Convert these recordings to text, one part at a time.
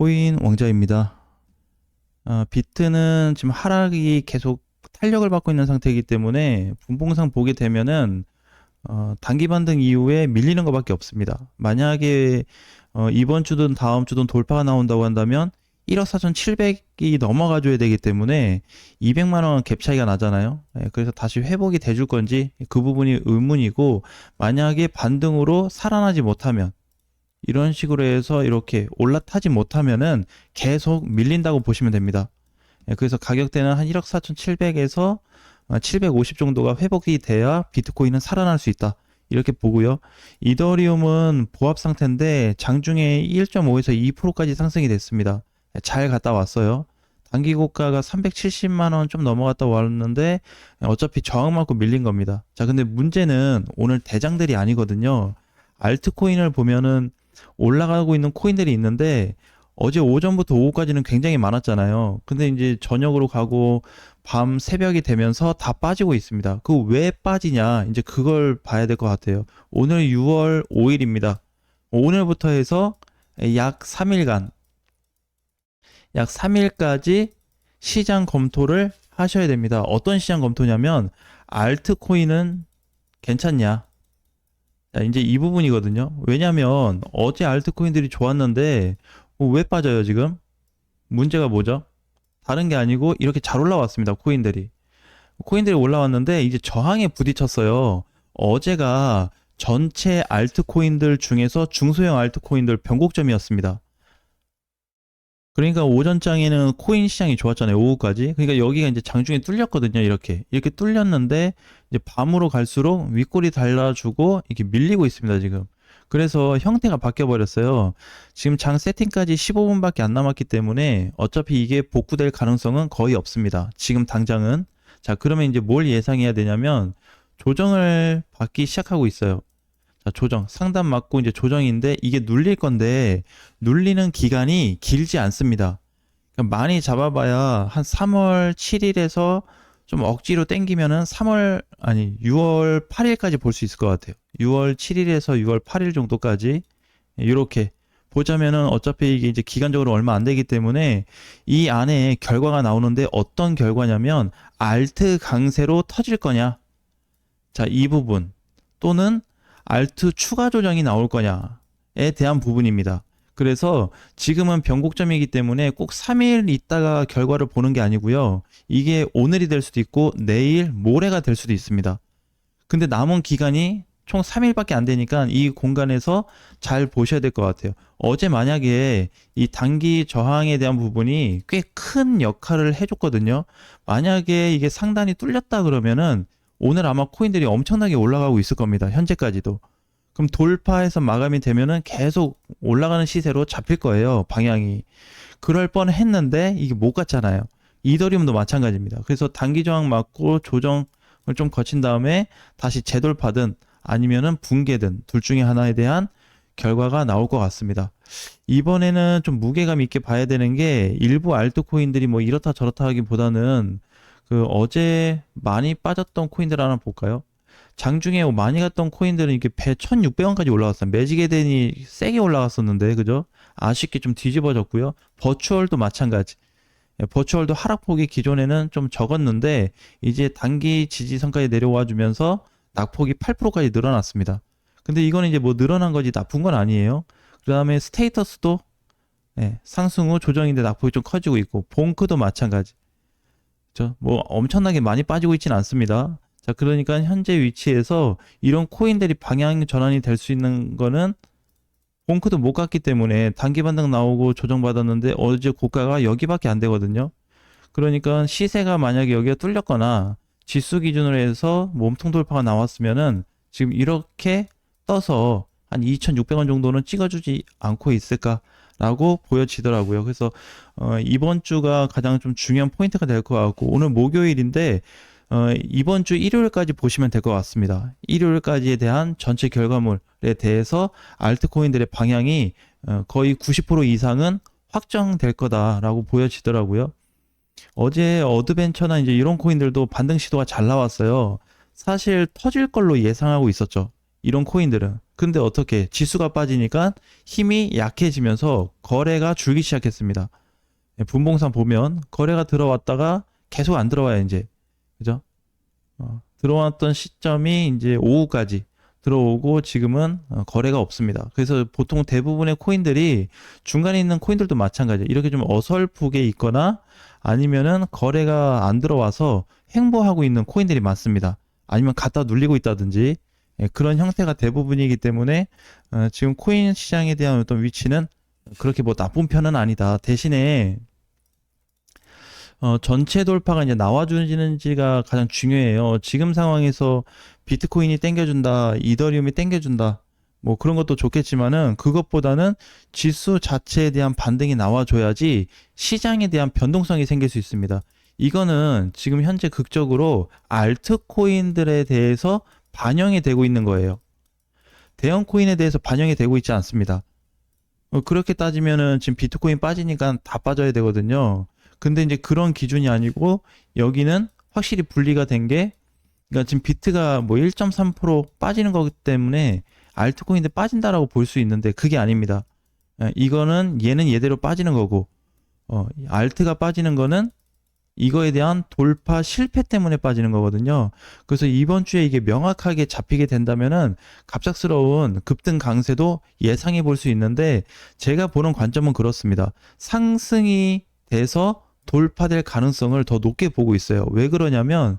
코인 왕자입니다. 비트는 지금 하락이 계속 탄력을 받고 있는 상태이기 때문에 분봉상 보게 되면은 단기 반등 이후에 밀리는 것밖에 없습니다. 만약에 이번 주든 다음 주든 돌파가 나온다고 한다면 1억 4,700이 넘어가줘야 되기 때문에 200만 원 갭 차이가 나잖아요. 그래서 다시 회복이 돼줄 건지 그 부분이 의문이고, 만약에 반등으로 살아나지 못하면, 이런 식으로 해서 이렇게 올라타지 못하면은 계속 밀린다고 보시면 됩니다. 그래서 가격대는 한 1억 4,700에서 750 정도가 회복이 돼야 비트코인은 살아날 수 있다, 이렇게 보고요. 이더리움은 보합 상태인데 장중에 1.5에서 2%까지 상승이 됐습니다. 잘 갔다 왔어요. 단기 고가가 370만 원 좀 넘어갔다 왔는데 어차피 저항 맞고 밀린 겁니다. 자, 근데 문제는 오늘 대장들이 아니거든요. 알트코인을 보면은 올라가고 있는 코인들이 있는데, 어제 오전부터 오후까지는 굉장히 많았잖아요. 근데 이제 저녁으로 가고 밤 새벽이 되면서 다 빠지고 있습니다. 그 왜 빠지냐, 이제 그걸 봐야 될 것 같아요. 오늘 6월 5일입니다. 오늘부터 해서 약 3일간, 약 3일까지 시장 검토를 하셔야 됩니다. 어떤 시장 검토냐면, 알트코인은 괜찮냐? 자, 이제 이 부분이거든요. 왜냐면 어제 알트코인들이 좋았는데 왜 빠져요 지금? 문제가 뭐죠? 다른 게 아니고 이렇게 잘 올라왔습니다. 코인들이 올라왔는데 이제 저항에 부딪혔어요. 어제가 전체 알트코인들 중에서 중소형 알트코인들 변곡점이었습니다. 그러니까 오전장에는 코인 시장이 좋았잖아요. 오후까지. 그러니까 여기가 이제 장중에 뚫렸거든요. 이렇게 뚫렸는데 이제 밤으로 갈수록 윗골이 달라주고 이렇게 밀리고 있습니다, 지금. 그래서 형태가 바뀌어 버렸어요. 지금 장 세팅까지 15분밖에 안 남았기 때문에 어차피 이게 복구될 가능성은 거의 없습니다, 지금 당장은. 자, 그러면 이제 뭘 예상해야 되냐면 조정을 받기 시작하고 있어요. 자, 조정. 상단 맞고 이제 조정인데 이게 눌릴 건데, 눌리는 기간이 길지 않습니다. 그러니까 많이 잡아봐야 한 3월 7일에서 좀 억지로 땡기면은 6월 8일까지 볼 수 있을 것 같아요. 6월 7일에서 6월 8일 정도까지 이렇게 보자면은 어차피 이게 이제 기간적으로 얼마 안 되기 때문에 이 안에 결과가 나오는데, 어떤 결과냐면 알트 강세로 터질 거냐. 자, 이 부분 또는 알트 추가 조정이 나올 거냐에 대한 부분입니다. 그래서 지금은 변곡점이기 때문에 꼭 3일 있다가 결과를 보는 게 아니고요. 이게 오늘이 될 수도 있고 내일, 모레가 될 수도 있습니다. 근데 남은 기간이 총 3일밖에 안 되니까 이 공간에서 잘 보셔야 될 것 같아요. 어제 만약에 이 단기 저항에 대한 부분이 꽤 큰 역할을 해줬거든요. 만약에 이게 상단이 뚫렸다 그러면은 오늘 아마 코인들이 엄청나게 올라가고 있을 겁니다, 현재까지도. 그럼 돌파해서 마감이 되면은 계속 올라가는 시세로 잡힐 거예요, 방향이. 그럴 뻔 했는데 이게 못 갔잖아요. 이더리움도 마찬가지입니다. 그래서 단기 저항 맞고 조정을 좀 거친 다음에 다시 재돌파든 아니면은 붕괴든 둘 중에 하나에 대한 결과가 나올 것 같습니다. 이번에는 좀 무게감 있게 봐야 되는 게, 일부 알트코인들이 뭐 이렇다 저렇다 하기보다는 그 어제 많이 빠졌던 코인들 하나 볼까요? 장중에 많이 갔던 코인들은 이렇게 배 1,600원까지 올라갔어요. 매직 에덴이 세게 올라갔었는데, 그죠? 아쉽게 좀 뒤집어졌고요. 버추얼도 마찬가지. 버추얼도 하락폭이 기존에는 좀 적었는데 이제 단기 지지선까지 내려와 주면서 낙폭이 8%까지 늘어났습니다. 근데 이거는 이제 뭐 늘어난 거지 나쁜 건 아니에요. 그 다음에 스테이터스도 상승 후 조정인데 낙폭이 좀 커지고 있고, 봉크도 마찬가지. 뭐 엄청나게 많이 빠지고 있지는 않습니다. 자, 그러니까 현재 위치에서 이런 코인들이 방향 전환이 될 수 있는 거는, 봉크도 못 갔기 때문에 단기 반등 나오고 조정받았는데 어제 고가가 여기밖에 안 되거든요. 그러니까 시세가 만약에 여기가 뚫렸거나 지수 기준으로 해서 몸통 돌파가 나왔으면은 지금 이렇게 떠서 한 2,600원 정도는 찍어주지 않고 있을까라고 보여지더라고요. 그래서 이번 주가 가장 좀 중요한 포인트가 될 것 같고, 오늘 목요일인데 이번 주 일요일까지 보시면 될 것 같습니다. 일요일까지에 대한 전체 결과물에 대해서 알트코인들의 방향이 거의 90% 이상은 확정될 거다라고 보여지더라고요. 어제 어드벤처나 이제 이런 코인들도 반등 시도가 잘 나왔어요. 사실 터질 걸로 예상하고 있었죠. 이런 코인들은. 근데 어떻게 지수가 빠지니까 힘이 약해지면서 거래가 줄기 시작했습니다. 분봉상 보면 거래가 들어왔다가 계속 안 들어와요, 이제. 그죠? 들어왔던 시점이 이제 오후까지 들어오고 지금은 거래가 없습니다. 그래서 보통 대부분의 코인들이 중간에 있는 코인들도 마찬가지예요. 이렇게 좀 어설프게 있거나 아니면은 거래가 안 들어와서 횡보하고 있는 코인들이 많습니다. 아니면 갖다 눌리고 있다든지 그런 형태가 대부분이기 때문에 지금 코인 시장에 대한 어떤 위치는 그렇게 뭐 나쁜 편은 아니다. 대신에 전체 돌파가 이제 나와주는지가 가장 중요해요. 지금 상황에서 비트코인이 땡겨준다, 이더리움이 땡겨준다, 뭐 그런 것도 좋겠지만은 그것보다는 지수 자체에 대한 반등이 나와줘야지 시장에 대한 변동성이 생길 수 있습니다. 이거는 지금 현재 극적으로 알트코인들에 대해서 반영이 되고 있는 거예요. 대형 코인에 대해서 반영이 되고 있지 않습니다. 그렇게 따지면은 지금 비트코인 빠지니까 다 빠져야 되거든요. 근데 이제 그런 기준이 아니고 여기는 확실히 분리가 된 게, 그러니까 지금 비트가 뭐 1.3% 빠지는 거기 때문에 알트코인들 빠진다라고 볼 수 있는데 그게 아닙니다. 이거는 얘는 얘대로 빠지는 거고, 알트가 빠지는 거는 이거에 대한 돌파 실패 때문에 빠지는 거거든요. 그래서 이번 주에 이게 명확하게 잡히게 된다면은 갑작스러운 급등 강세도 예상해 볼 수 있는데 제가 보는 관점은 그렇습니다. 상승이 돼서 돌파될 가능성을 더 높게 보고 있어요. 왜 그러냐면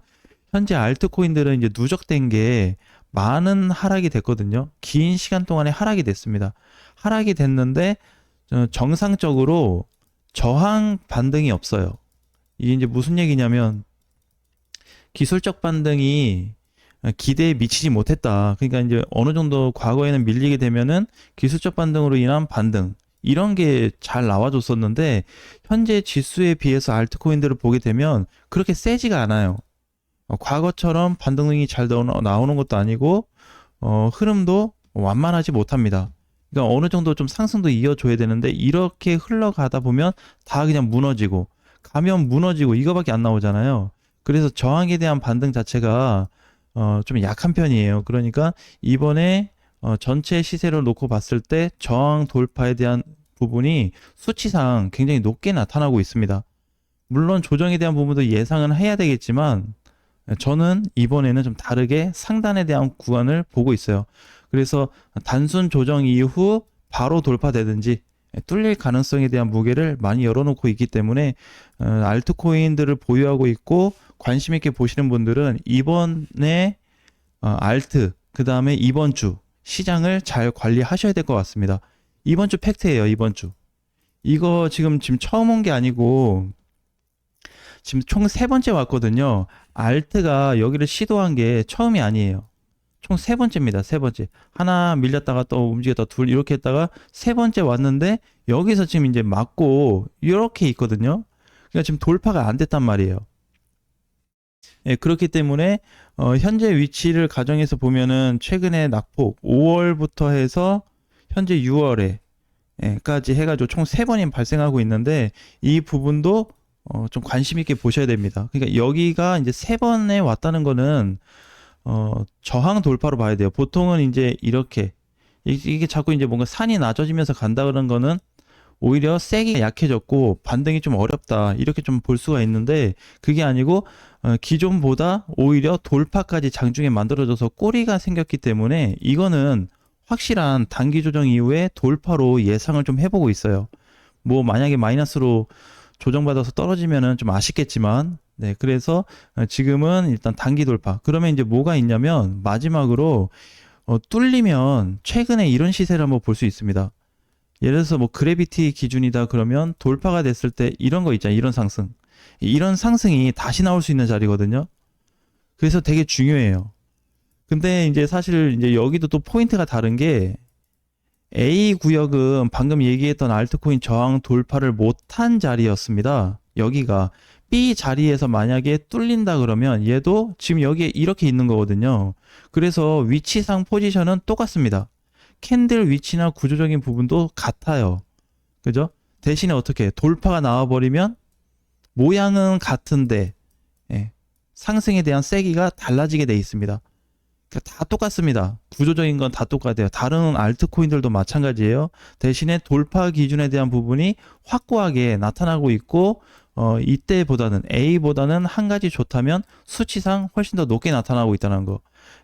현재 알트코인들은 이제 누적된 게 많은 하락이 됐거든요. 긴 시간 동안에 하락이 됐습니다. 하락이 됐는데 정상적으로 저항 반등이 없어요. 이게 이제 무슨 얘기냐면 기술적 반등이 기대에 미치지 못했다. 그러니까 이제 어느 정도 과거에는 밀리게 되면은 기술적 반등으로 인한 반등 이런 게 잘 나와줬었는데 현재 지수에 비해서 알트코인들을 보게 되면 그렇게 세지가 않아요. 과거처럼 반등이 잘 나오는 것도 아니고 흐름도 완만하지 못합니다. 그러니까 어느 정도 좀 상승도 이어줘야 되는데 이렇게 흘러가다 보면 다 그냥 무너지고 가면 무너지고 이거밖에 안 나오잖아요. 그래서 저항에 대한 반등 자체가 좀 약한 편이에요. 그러니까 이번에 전체 시세를 놓고 봤을 때 저항 돌파에 대한 부분이 수치상 굉장히 높게 나타나고 있습니다. 물론 조정에 대한 부분도 예상은 해야 되겠지만 저는 이번에는 좀 다르게 상단에 대한 구간을 보고 있어요. 그래서 단순 조정 이후 바로 돌파되든지 뚫릴 가능성에 대한 무게를 많이 열어놓고 있기 때문에 알트코인들을 보유하고 있고 관심 있게 보시는 분들은 이번에 알트 그 다음에 이번 주 시장을 잘 관리하셔야 될 것 같습니다. 이번 주 팩트예요. 이번 주 이거 지금 처음 온 게 아니고 지금 총 세 번째 왔거든요. 알트가 여기를 시도한 게 처음이 아니에요. 총 세 번째입니다. 세 번째. 하나 밀렸다가 또 움직였다 둘 이렇게 했다가 세 번째 왔는데 여기서 지금 이제 맞고 이렇게 있거든요. 그러니까 지금 돌파가 안 됐단 말이에요. 예, 그렇기 때문에 현재 위치를 가정해서 보면은 최근에 낙폭 5월부터 해서 현재 6월에 까지 해가지고 총 세 번이 발생하고 있는데 이 부분도 좀 관심 있게 보셔야 됩니다. 그러니까 여기가 이제 세 번에 왔다는 거는 저항 돌파로 봐야 돼요. 보통은 이제 이렇게 이게 자꾸 이제 뭔가 산이 낮아지면서 간다 그런 거는 오히려 세기가 약해졌고 반등이 좀 어렵다 이렇게 좀 볼 수가 있는데 그게 아니고 기존보다 오히려 돌파까지 장중에 만들어져서 꼬리가 생겼기 때문에 이거는 확실한 단기 조정 이후에 돌파로 예상을 좀 해보고 있어요. 뭐 만약에 마이너스로 조정받아서 떨어지면은 좀 아쉽겠지만 네 그래서 지금은 일단 단기 돌파 그러면 이제 뭐가 있냐면 마지막으로 뚫리면 최근에 이런 시세를 한번 볼 수 있습니다. 예를 들어서 뭐 그래비티 기준이다 그러면 돌파가 됐을 때 이런 거 있잖아요. 이런 상승이 다시 나올 수 있는 자리거든요. 그래서 되게 중요해요. 근데 이제 사실 이제 여기도 또 포인트가 다른 게 A 구역은 방금 얘기했던 알트코인 저항 돌파를 못한 자리였습니다. 여기가 B 자리에서 만약에 뚫린다 그러면 얘도 지금 여기에 이렇게 있는 거거든요. 그래서 위치상 포지션은 똑같습니다. 캔들 위치나 구조적인 부분도 같아요. 그죠? 대신에 어떻게 돌파가 나와버리면 모양은 같은데 상승에 대한 세기가 달라지게 돼 있습니다. 그러니까 다 똑같습니다. 구조적인 건 다 똑같아요. 다른 알트코인들도 마찬가지예요. 대신에 돌파 기준에 대한 부분이 확고하게 나타나고 있고, 이때보다는 A보다는 한 가지 좋다면 수치상 훨씬 더 높게 나타나고 있다는 거.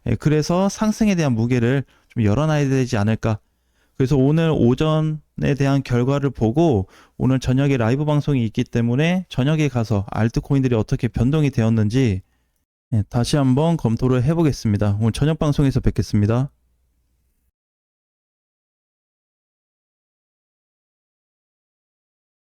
예, 그래서 상승에 대한 무게를 좀 열어놔야 되지 않을까. 그래서 오늘 오전에 대한 결과를 보고 오늘 저녁에 라이브 방송이 있기 때문에 저녁에 가서 알트코인들이 어떻게 변동이 되었는지, 예, 다시 한번 검토를 해보겠습니다. 오늘 저녁 방송에서 뵙겠습니다.